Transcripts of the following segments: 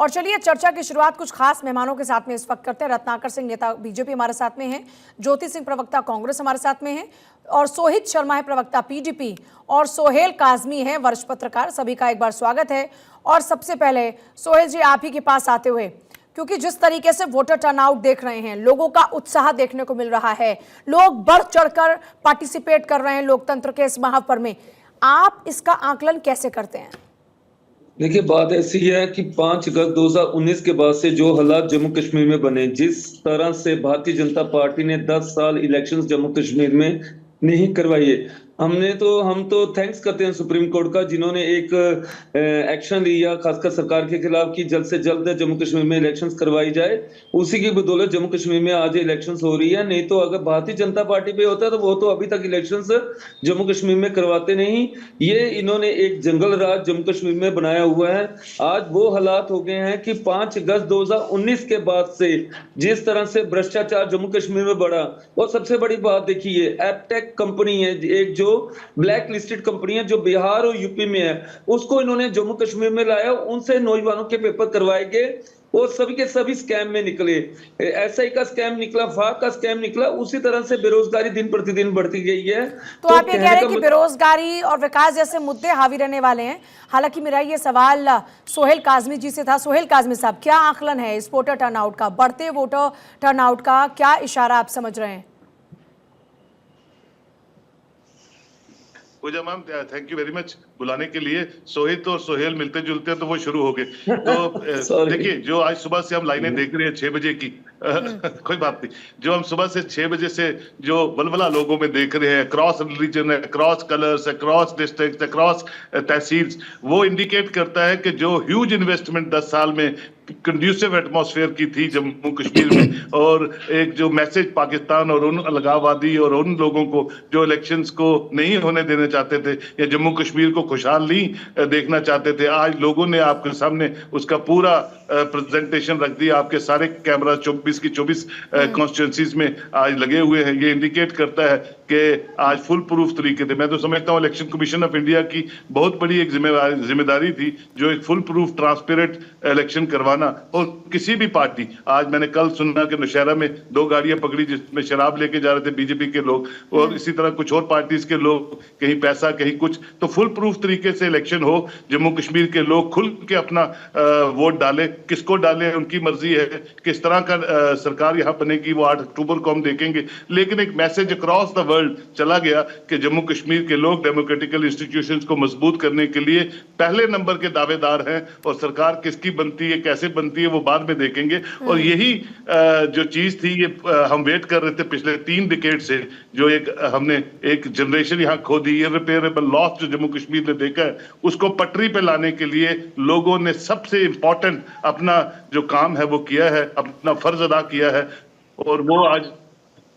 और चलिए चर्चा की शुरुआत कुछ खास मेहमानों के साथ में इस वक्त करते हैं। रत्नाकर सिंह नेता बीजेपी हमारे साथ में हैं, ज्योति सिंह प्रवक्ता कांग्रेस हमारे साथ में हैं, और सोहित शर्मा है प्रवक्ता पीडीपी, और सोहेल काजमी है वरिष्ठ पत्रकार। सभी का एक बार स्वागत है। और सबसे पहले सोहेल जी, आप ही के पास आते हुए, क्योंकि जिस तरीके से वोटर टर्नआउट देख रहे हैं, लोगों का उत्साह देखने को मिल रहा है, लोग बढ़ चढ़कर पार्टिसिपेट कर रहे हैं लोकतंत्र के इस महापर्व में, आप इसका आकलन कैसे करते हैं? देखिए, बात ऐसी है कि 5 अगस्त 2019 के बाद से जो हालात जम्मू कश्मीर में बने, जिस तरह से भारतीय जनता पार्टी ने 10 साल इलेक्शंस जम्मू कश्मीर में नहीं करवाई है, हम तो थैंक्स करते हैं सुप्रीम कोर्ट का, जिन्होंने एक एक्शन लिया खासकर सरकार के खिलाफ कि जल्द से जल्द जम्मू कश्मीर में इलेक्शंस करवाई जाए। उसी की बदौलत जम्मू कश्मीर में आज इलेक्शंस हो रही है। नहीं तो अगर भारतीय जनता पार्टी पे होता तो वो तो अभी तक इलेक्शंस जम्मू कश्मीर में करवाते नहीं। ये इन्होंने एक जंगल राज जम्मू कश्मीर में बनाया हुआ है। आज वो हालात हो गए हैं कि 5 अगस्त 2019 के बाद से जिस तरह से भ्रष्टाचार जम्मू कश्मीर में बढ़ा, और सबसे बड़ी बात देखिए, एपटेक कंपनी है एक जो ब्लैक लिस्टेड कंपनी है जो बिहार और यूपी में है, उसको इन्होंने जम्मू कश्मीर में लाया, उनसे नौजवानों के पेपर करवाए गए और सभी के सभी स्कैम में निकले। एसआई का स्कैम निकला, फाक का स्कैम निकला। उसी तरह से बेरोजगारी दिन प्रतिदिन बढ़ती गई है। तो आप ये कह रहे हैं कि बेरोजगारी और विकास जैसे मुद्दे हावी रहने वाले हैं। हालांकि मेरा ये सवाल सोहेल काजमी जी से था। सोहेल काजमी साहब, क्या आकलन है इस वोटर टर्नआउट का, बढ़ते वोटर टर्नआउट का क्या इशारा आप समझ रहे हैं? Puja ma'am, thank you very much बुलाने के लिए। सोहित और सोहेल मिलते जुलते हैं तो वो शुरू हो गए। तो देखिए, जो आज सुबह से हम लाइनें देख रहे हैं 6 बजे की, कोई बात नहीं, जो हम सुबह से 6 बजे से जो वलवला लोगों में देख रहे हैं, cross religion, cross colours, cross district, cross tehsil, वो इंडिकेट करता है कि जो ह्यूज इन्वेस्टमेंट 10 साल में कंड्यूसिव एटमॉस्फेयर की थी जम्मू कश्मीर में, और एक जो मैसेज पाकिस्तान और उन अलगाववादी और उन लोगों को जो इलेक्शंस को नहीं होने देने चाहते थे या जम्मू कश्मीर को खुशहाल नहीं देखना चाहते थे, आज लोगों ने आपके सामने उसका पूरा प्रेजेंटेशन रख दिया। आपके सारे कैमरा 24 की 24 कॉन्स्टिट्यूंसीज में आज लगे हुए हैं। ये इंडिकेट करता है कि आज फुल प्रूफ तरीके से, मैं तो समझता हूँ इलेक्शन कमीशन ऑफ इंडिया की बहुत बड़ी एक जिम्मेदारी थी जो एक फुल प्रूफ ट्रांसपेरेंट इलेक्शन करवाना। और किसी भी पार्टी, आज मैंने कल सुना कि नौशहरा में 2 गाड़ियां पकड़ी जिसमें शराब लेके जा रहे थे बीजेपी के लोग, और इसी तरह कुछ और पार्टीज के लोग, कहीं पैसा कहीं कुछ। तो फुल प्रूफ तरीके से इलेक्शन हो, जम्मू कश्मीर के लोग खुल के अपना वोट डाले, किसको डाले उनकी मर्जी है, किस तरह का सरकार यहाँ बनेगी वो 8 अक्टूबर को हम देखेंगे। लेकिन एक मैसेज अक्रॉस द वर्ल्ड चला गया कि जम्मू कश्मीर के लोग डेमोक्रेटिकल इंस्टीट्यूशंस को मजबूत करने के लिए पहले नंबर के दावेदार हैं, और सरकार किसकी बनती है, कैसे बनती है, वो बाद में देखेंगे। और यही जो चीज थी, ये हम वेट कर रहे थे पिछले 3 डिकेड से, जो हमने एक जनरेशन यहाँ खो दी, इररिपेयरेबल लॉस जो जम्मू कश्मीर ने देखा है, उसको पटरी पे लाने के लिए लोगों ने सबसे इंपॉर्टेंट अपना जो काम है वो किया है, अपना फर्ज अदा किया है, और वो आज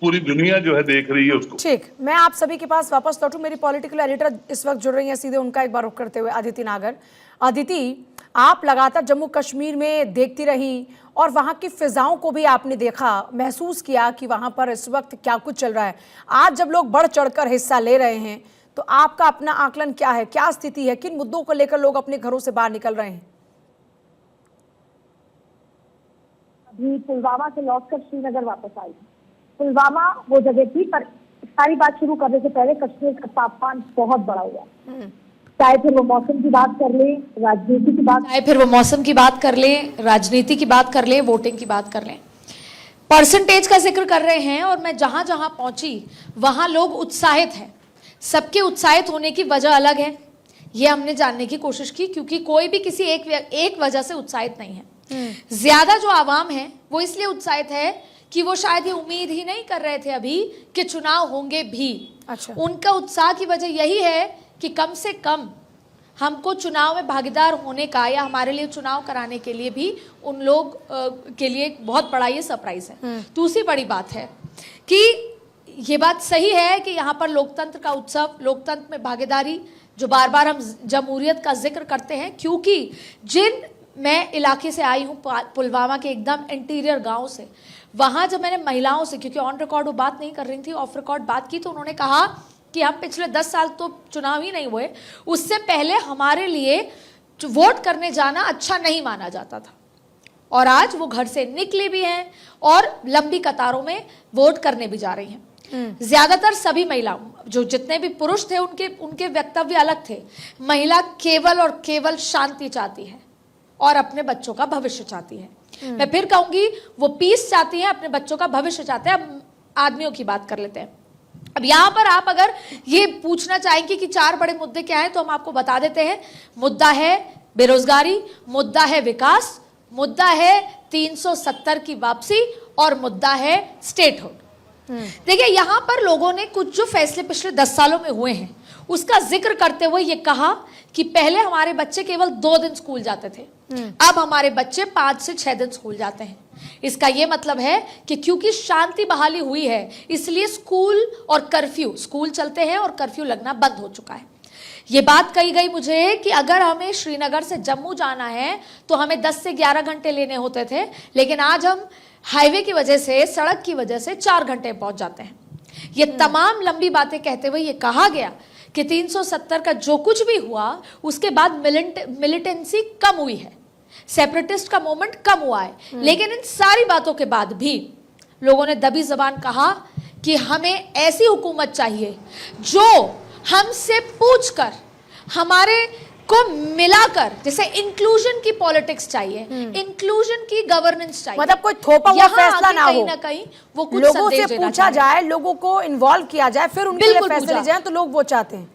पूरी दुनिया जो है देख रही है उसको। ठीक, मैं आप सभी के पास वापस लौटूं। मेरी पॉलिटिकल एडिटर इस वक्त जुड़ रही हैं, सीधे उनका एक बार रुख करते हुए अदिति नागर। अदिति, आप लगातार जम्मू कश्मीर में देखती रही और वहां की फिजाओं को भी आपने देखा, महसूस किया कि वहां पर इस वक्त क्या कुछ चल रहा है। आज जब लोग बढ़ चढ़कर हिस्सा ले रहे हैं, तो आपका अपना आकलन क्या है, क्या स्थिति है, किन मुद्दों को लेकर लोग अपने घरों से बाहर निकल रहे हैं? अभी पुलवामा से लौटकर श्रीनगर वापस आई। पुलवामा वो जगह थी, पर सारी बात शुरू करने से पहले कश्मीर का तापमान बहुत बढ़ा हुआ, चाहे फिर वो मौसम की बात कर ले, राजनीति की बात, चाहे फिर वो मौसम की बात कर ले, राजनीति की बात कर ले, वोटिंग की बात कर ले, परसेंटेज का जिक्र कर रहे हैं। और मैं जहां जहां पहुंची वहां लोग उत्साहित हैं। सबके उत्साहित होने की वजह अलग है, ये हमने जानने की कोशिश की, क्योंकि कोई भी किसी एक वजह से उत्साहित नहीं है। ज्यादा जो आवाम है वो इसलिए उत्साहित है कि वो शायद ये उम्मीद ही नहीं कर रहे थे अभी कि चुनाव होंगे भी। अच्छा। उनका उत्साह की वजह यही है कि कम से कम हमको चुनाव में भागीदार होने का, या हमारे लिए चुनाव कराने के लिए भी उन लोग के लिए बहुत बड़ा ये सरप्राइज है। दूसरी बड़ी बात है कि ये बात सही है कि यहाँ पर लोकतंत्र का उत्सव, लोकतंत्र में भागीदारी, जो बार बार हम जमहूरियत का जिक्र करते हैं, क्योंकि जिन मैं इलाके से आई हूँ, पुलवामा के एकदम इंटीरियर गांव से, वहाँ जब मैंने महिलाओं से, क्योंकि ऑन रिकॉर्ड वो बात नहीं कर रही थी, ऑफ रिकॉर्ड बात की, तो उन्होंने कहा कि हम पिछले 10 साल तो चुनाव ही नहीं हुए, उससे पहले हमारे लिए वोट करने जाना अच्छा नहीं माना जाता था। और आज वो घर से निकली भी हैं और लंबी कतारों में वोट करने भी जा रही हैं। ज्यादातर सभी महिला, जो जितने भी पुरुष थे उनके वक्तव्य अलग थे। महिला केवल और केवल शांति चाहती है और अपने बच्चों का भविष्य चाहती है। मैं फिर कहूंगी, वो पीस चाहती है, अपने बच्चों का भविष्य चाहते हैं। अब आदमियों की बात कर लेते हैं। अब यहां पर आप अगर ये पूछना चाहेंगे कि 4 बड़े मुद्दे क्या हैं, तो हम आपको बता देते हैं। मुद्दा है बेरोजगारी, मुद्दा है विकास, मुद्दा है 370 की वापसी और मुद्दा है स्टेटहुड। देखिए, यहां पर लोगों ने कुछ जो फैसले पिछले 10 सालों में हुए हैं उसका जिक्र करते हुए ये कहा कि पहले हमारे बच्चे केवल 2 दिन स्कूल जाते थे, अब हमारे बच्चे 5 से 6 दिन स्कूल जाते हैं। इसका यह मतलब है कि क्योंकि शांति बहाली हुई है, इसलिए स्कूल चलते हैं और कर्फ्यू लगना बंद हो चुका है। ये बात कही गई मुझे कि अगर हमें श्रीनगर से जम्मू जाना है तो हमें 10 से 11 घंटे लेने होते थे, लेकिन आज हम हाईवे की वजह से, सड़क की वजह से 4 घंटे पहुंच जाते हैं। ये तमाम लंबी बातें कहते हुए ये कहा गया कि 370 का जो कुछ भी हुआ उसके बाद मिलिटेंसी कम हुई है, सेपरेटिस्ट का मूवमेंट कम हुआ है। लेकिन इन सारी बातों के बाद भी लोगों ने दबी जबान कहा कि हमें ऐसी हुकूमत चाहिए जो हमसे पूछकर, हमारे को मिलाकर, जैसे इंक्लूजन की पॉलिटिक्स चाहिए, इंक्लूजन की गवर्नेंस चाहिए। मतलब कोई थोपा हुआ फैसला ना हो, कहीं ना कहीं वो कुछ लोगों संदेश से देना पूछा जाए, लोगों को इन्वॉल्व किया जाए, फिर उनके लिए फैसले जाए, तो लोग वो चाहते हैं।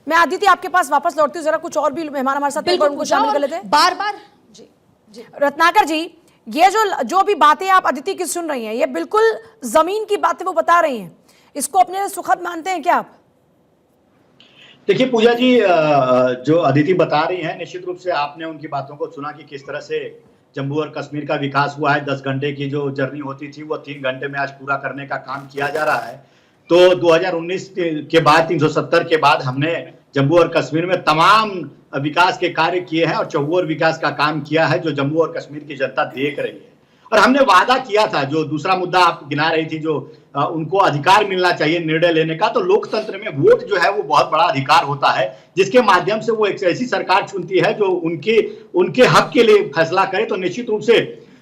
मैं आदित्य आपके पास वापस लौटती हूँ, जरा कुछ और भी मेहमान हमारे साथ उनको शामिल कर लेते हैं। बार बार जी रत्नाकर जी, ये जो भी बातें आप अदिति की सुन रही हैं, ये बिल्कुल जमीन की बातें वो बता रही हैं, इसको अपने लिए सुखद मानते हैं क्या आप? देखिए पूजा जी, जो अदिति बता रही हैं, निश्चित रूप से आपने उनकी बातों को सुना कि किस तरह से जम्मू और कश्मीर का विकास हुआ है। 10 घंटे की जो जर्नी होती थी वो 3 घंटे में आज पूरा करने का काम किया जा रहा है। तो 2019 के बाद, 370 के बाद हमने जम्मू और कश्मीर में तमाम विकास के कार्य किए हैं और चहुओर विकास का काम किया है, जो जम्मू और कश्मीर की जनता देख रही है। और हमने वादा किया था, जो दूसरा मुद्दा आप गिना रही थी, जो उनको अधिकार मिलना चाहिए निर्णय लेने का, तो लोकतंत्र में वोट जो है वो बहुत बड़ा अधिकार होता है, जिसके माध्यम से वो एक ऐसी सरकार चुनती है जो उनके हक के लिए फैसला करे। तो निश्चित रूप से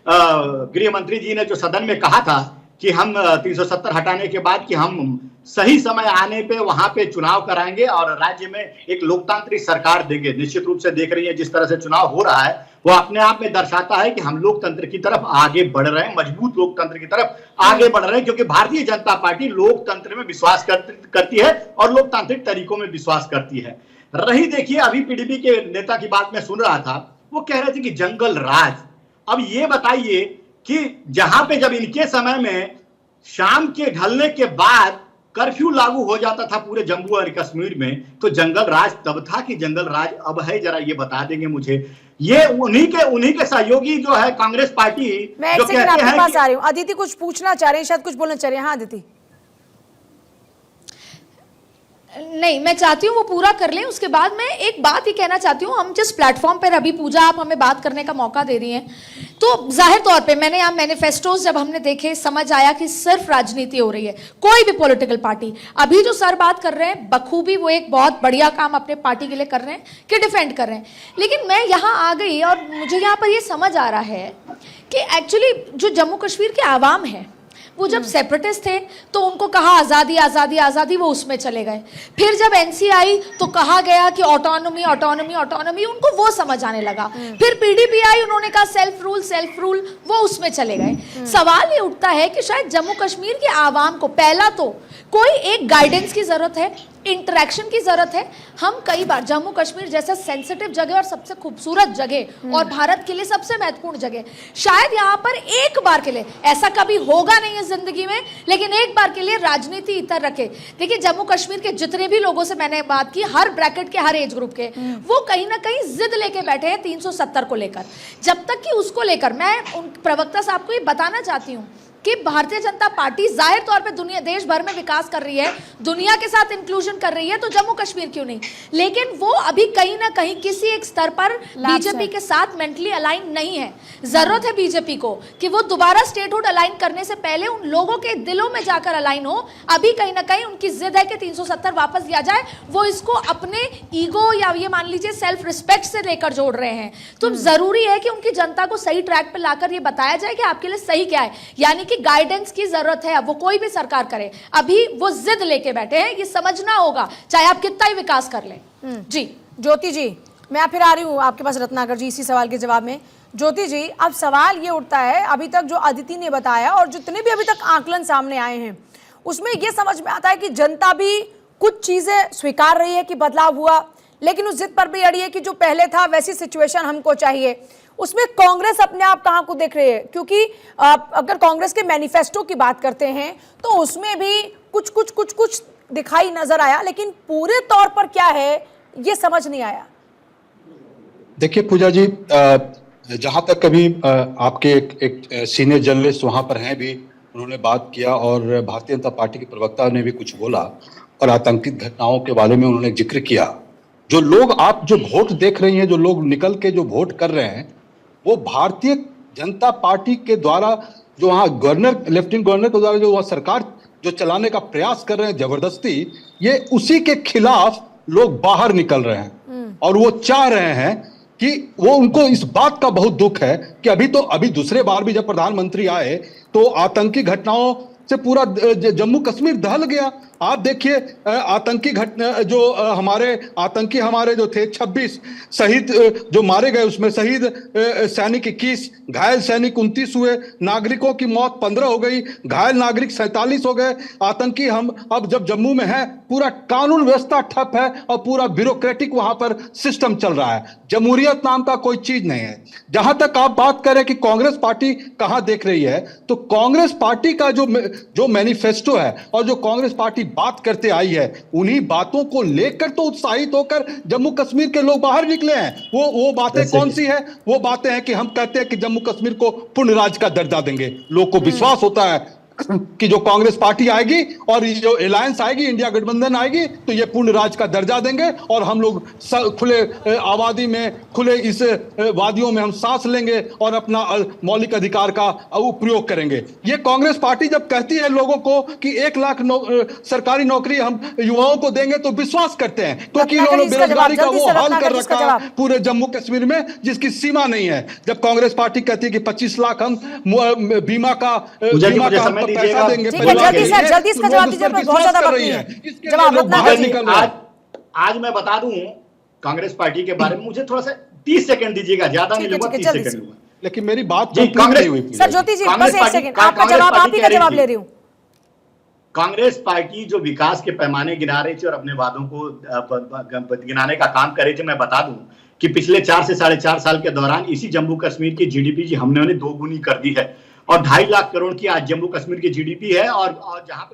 गृह मंत्री जी ने जो सदन में कहा था कि हम 370 हटाने के बाद कि हम सही समय आने पे वहां पे चुनाव कराएंगे और राज्य में एक लोकतांत्रिक सरकार देंगे। निश्चित रूप से देख रही है जिस तरह से चुनाव हो रहा है, वो अपने आप में दर्शाता है कि हम लोकतंत्र की तरफ आगे बढ़ रहे हैं, मजबूत लोकतंत्र की तरफ आगे बढ़ रहे हैं, क्योंकि भारतीय जनता पार्टी लोकतंत्र में विश्वास करती है और लोकतांत्रिक तरीकों में विश्वास करती है। रही देखिए, अभी पीडीपी के नेता की बात मैं सुन रहा था, वो कह रहे थे कि जंगल राज। अब ये बताइए कि जहां पे जब इनके समय में शाम के ढलने के बाद कर्फ्यू लागू हो जाता था पूरे जम्मू और कश्मीर में, तो जंगल राज तब था कि जंगल राज अब है? जरा ये बता देंगे मुझे। ये उन्हीं के सहयोगी जो है कांग्रेस पार्टी, मैं जो कहते हैं आपके पास आ रही हूँ। अदिति कुछ पूछना चाह रही है, शायद कुछ बोलना चाह रही है। हाँ अदिति। नहीं, मैं चाहती हूँ वो पूरा कर लें, उसके बाद मैं एक बात ही कहना चाहती हूँ। हम जिस प्लेटफॉर्म पर अभी पूजा आप हमें बात करने का मौका दे रही हैं, तो जाहिर तौर पे मैंने यहाँ मैनिफेस्टोज जब हमने देखे, समझ आया कि सिर्फ राजनीति हो रही है। कोई भी पॉलिटिकल पार्टी, अभी जो सर बात कर रहे हैं बखूबी, वो एक बहुत बढ़िया काम अपने पार्टी के लिए कर रहे हैं कि डिफेंड कर रहे हैं। लेकिन मैं यहाँ आ गई और मुझे यहाँ पर ये समझ आ रहा है कि एक्चुअली जो जम्मू कश्मीर के आवाम है, वो जब सेपरेटिस्ट थे तो उनको कहा आज़ादी आज़ादी आज़ादी, वो उसमें चले गए। फिर जब एनसी आई तो कहा गया कि ऑटोनॉमी ऑटोनॉमी ऑटोनॉमी, उनको वो समझ आने लगा। फिर पीडीपी आई, उन्होंने कहा सेल्फ रूल, वो उसमें चले गए। सवाल ये उठता है कि शायद जम्मू कश्मीर के आवाम को पहला तो कोई एक गाइडेंस की जरूरत है, इंटरेक्शन की जरूरत है। हम कई बार जम्मू कश्मीर जैसा सेंसिटिव जगह और सबसे खूबसूरत जगह और भारत के लिए सबसे महत्वपूर्ण जगह, शायद यहाँ पर एक बार के लिए, ऐसा कभी होगा नहीं इस जिंदगी में, लेकिन एक बार के लिए राजनीति इतर रखे। देखिए, जम्मू कश्मीर के जितने भी लोगों से मैंने बात की, हर ब्रैकेट के, हर एज ग्रुप के, वो कहीं ना कहीं जिद लेके बैठे हैं 370 को लेकर। जब तक कि उसको लेकर, मैं उन प्रवक्ता साहब को ये बताना चाहती हूँ कि भारतीय जनता पार्टी जाहिर तौर पे दुनिया देश भर में विकास कर रही है, दुनिया के साथ इंक्लूजन कर रही है, तो जम्मू कश्मीर क्यों नहीं? लेकिन वो अभी कहीं ना कहीं किसी एक स्तर पर बीजेपी के साथ मेंटली अलाइन नहीं है। जरूरत है बीजेपी को कि वो दोबारा स्टेटहुड अलाइन करने से पहले उन लोगों के दिलों में जाकर अलाइन हो। अभी कहीं ना कहीं उनकी जिद है कि 370 वापस दिया जाए, वो इसको अपने ईगो या ये मान लीजिए सेल्फ रिस्पेक्ट से लेकर जोड़ रहे हैं। तो जरूरी है कि उनकी जनता को सही ट्रैक पर लाकर ये बताया जाए कि आपके लिए सही क्या है, यानी कि गाइडेंस की जरूरत है। अब वो कोई भी सरकार करे, अभी वो जिद लेके बैठे हैं, ये समझना होगा, चाहे आप कितना ही विकास कर लें। जी ज्योति जी, मैं फिर आ रही हूँ आपके पास रत्नाकर जी इसी सवाल के जवाब में। ज्योति जी, अब सवाल ये उठता है, अभी तक जो अदिति ने बताया और जितने भी अभी तक आकलन सामने आए हैं उसमें ये समझ में आता है कि जनता भी कुछ चीजें स्वीकार रही है कि बदलाव हुआ, लेकिन उस जिद पर भी अड़ी है कि जो पहले था वैसी सिचुएशन हमको चाहिए। उसमें कांग्रेस अपने आप कहाँ को देख रही है? क्योंकि अगर कांग्रेस के मैनिफेस्टो की बात करते हैं तो उसमें भी कुछ दिखाई नजर आया, लेकिन पूरे तौर पर क्या है ये समझ नहीं आया। देखिए पूजा जी, जहां तक कभी आपके एक सीनियर जर्नलिस्ट वहां पर हैं भी, उन्होंने बात किया और भारतीय जनता पार्टी के प्रवक्ता ने भी कुछ बोला और आतंकित घटनाओं के बारे में उन्होंने जिक्र किया। जो लोग आप जो वोट देख रही हैं, जो लोग निकल के जो वोट कर रहे हैं, वो भारतीय जनता पार्टी के द्वारा जो वहाँ गवर्नर, लेफ्टिनेंट गवर्नर के द्वारा जो वहाँ सरकार जो चलाने का प्रयास कर रहे हैं जबरदस्ती, ये उसी के खिलाफ लोग बाहर निकल रहे हैं। और वो चाह रहे हैं कि वो, उनको इस बात का बहुत दुख है कि अभी दूसरे बार भी जब प्रधानमंत्री आए तो आतंकी घटनाओं से पूरा जम्मू कश्मीर दहल गया। आप देखिए आतंकी घटना जो हमारे जो थे 26 शहीद जो मारे गए, उसमें शहीद सैनिक 21, घायल सैनिक 29 हुए, नागरिकों की मौत 15 हो गई, घायल नागरिक 47 हो गए। आतंकी हम अब जब जम्मू में है, पूरा कानून व्यवस्था ठप है और पूरा ब्यूरोक्रेटिक वहां पर सिस्टम चल रहा है। जमहूरियत नाम का कोई चीज नहीं है। जहां तक आप बात करें कि कांग्रेस पार्टी कहां देख रही है, तो कांग्रेस पार्टी का जो मैनिफेस्टो है और जो कांग्रेस पार्टी बात करते आई है, उन्हीं बातों को लेकर तो उत्साहित होकर जम्मू कश्मीर के लोग बाहर निकले हैं। वो बातें कौन सी है? वो बातें हैं कि हम कहते हैं कि जम्मू कश्मीर को पूर्ण राज्य का दर्जा देंगे। लोग को विश्वास होता है कि जो कांग्रेस पार्टी आएगी और ये जो अलायंस आएगी, इंडिया गठबंधन आएगी, तो ये पूर्ण राज्य का दर्जा देंगे और हम लोग खुले आबादी में, खुले इस वादियों में हम सांस लेंगे और अपना मौलिक अधिकार का उपयोग करेंगे। ये कांग्रेस पार्टी जब कहती है लोगों को कि 1 लाख सरकारी नौकरी हम युवाओं को देंगे, तो विश्वास करते हैं, क्योंकि इन्होंने बेरोजगारी का वो हाल कर रखा है पूरे जम्मू कश्मीर में जिसकी सीमा नहीं है। जब कांग्रेस पार्टी कहती है कि 25 लाख हम बीमा का पैसा देंगे, जल्दी इसका जवाब दीजिए, बहुत ज्यादा वक्त नहीं है। जवाब आज मैं बता दूं कांग्रेस पार्टी के बारे में, मुझे थोड़ा सा 30 सेकंड दीजिएगा, ज्यादा नहीं लूंगा, 30 सेकंड लूंगा। लेकिन मेरी बात कांग्रेस, सर ज्योति जी बस 1 सेकंड, आपका जवाब आप ही का जवाब ले रही हूँ। कांग्रेस पार्टी जो विकास के पैमाने गिना रही थी और अपने वादों को गिनाने का काम कर रही थी, मैं बता दूं कि पिछले 4 से 4.5 साल के दौरान इसी जम्मू कश्मीर की जीडीपी हमने 2 गुनी कर दी है और 2.5 लाख करोड़ की आज जम्मू कश्मीर की जीडीपी है। और जहां